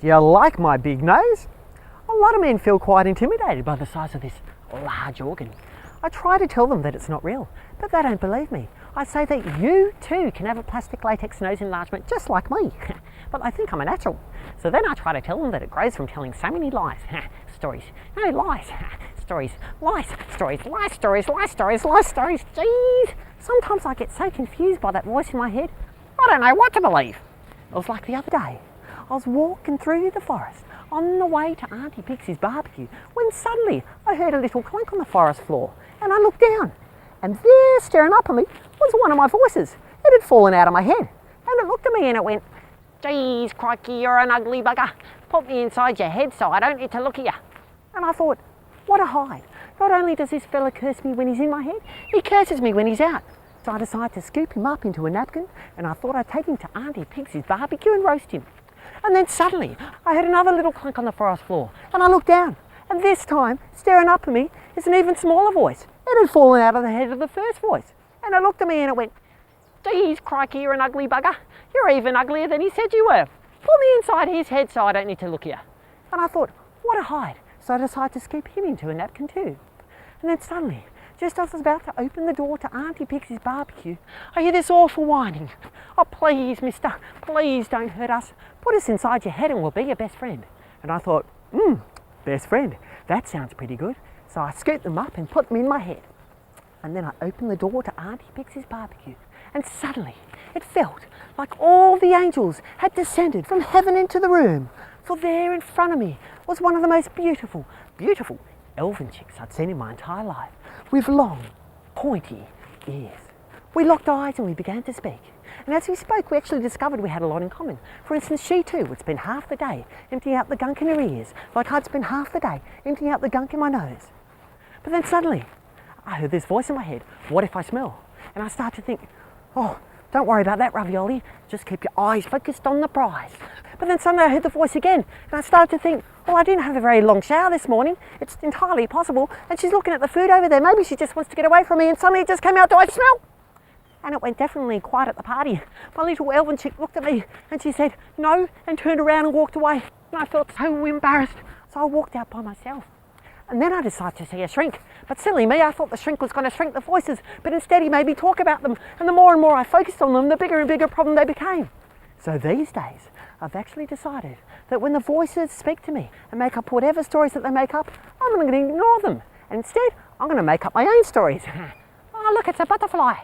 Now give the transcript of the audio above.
Do you like my big nose? A lot of men feel quite intimidated by the size of this large organ. I try to tell them that it's not real, but they don't believe me. I say that you too can have a plastic latex nose enlargement just like me, but they think I'm a natural. So then I try to tell them that it grows from telling so many lies. Stories. No, lies. Stories. Lies. Stories. Lies. Stories. Lies. Stories. Lies. Stories. Jeez. Sometimes I get so confused by that voice in my head, I don't know what to believe. It was like the other day. I was walking through the forest on the way to Auntie Pixie's barbecue when suddenly I heard a little clunk on the forest floor, and I looked down, and there staring up at me was one of my voices. It had fallen out of my head, and it looked at me and it went, "Geez, crikey, you're an ugly bugger. Put me inside your head so I don't need to look at you." And I thought, what a hide. Not only does this fella curse me when he's in my head, he curses me when he's out. So I decided to scoop him up into a napkin, and I thought I'd take him to Auntie Pixie's barbecue and roast him. And then suddenly I heard another little clunk on the forest floor, and I looked down, and this time, staring up at me, is an even smaller voice. It had fallen out of the head of the first voice, and it looked at me and it went, "Geez, crikey, you're an ugly bugger. You're even uglier than he said you were. Put me inside his head so I don't need to look at you." And I thought, what a hide. So I decided to scoop him into a napkin too. And then suddenly, just as I was about to open the door to Auntie Pixie's barbecue, I hear this awful whining. "Oh, please, mister, please don't hurt us. Put us inside your head and we'll be your best friend." And I thought, best friend, that sounds pretty good. So I scooped them up and put them in my head. And then I opened the door to Auntie Pixie's barbecue, and suddenly it felt like all the angels had descended from heaven into the room. For there in front of me was one of the most beautiful elven chicks I'd seen in my entire life, with long, pointy ears. We locked eyes and we began to speak. And as we spoke, we actually discovered we had a lot in common. For instance, she too would spend half the day emptying out the gunk in her ears, like I'd spend half the day emptying out the gunk in my nose. But then suddenly, I heard this voice in my head, "What if I smell?" And I started to think, "Oh, don't worry about that, Ravi Oli. Just keep your eyes focused on the prize." But then suddenly I heard the voice again, and I started to think, well, I didn't have a very long shower this morning. It's entirely possible. And she's looking at the food over there. Maybe she just wants to get away from me. And suddenly it just came out, "Do I smell?" And it went definitely quiet at the party. My little elven chick looked at me and she said, "No," and turned around and walked away. And I felt so embarrassed. So I walked out by myself. And then I decided to see a shrink. But silly me, I thought the shrink was going to shrink the voices. But instead he made me talk about them. And the more and more I focused on them, the bigger and bigger problem they became. So these days, I've actually decided that when the voices speak to me and make up whatever stories that they make up, I'm going to ignore them. And instead, I'm going to make up my own stories. Oh, look, it's a butterfly.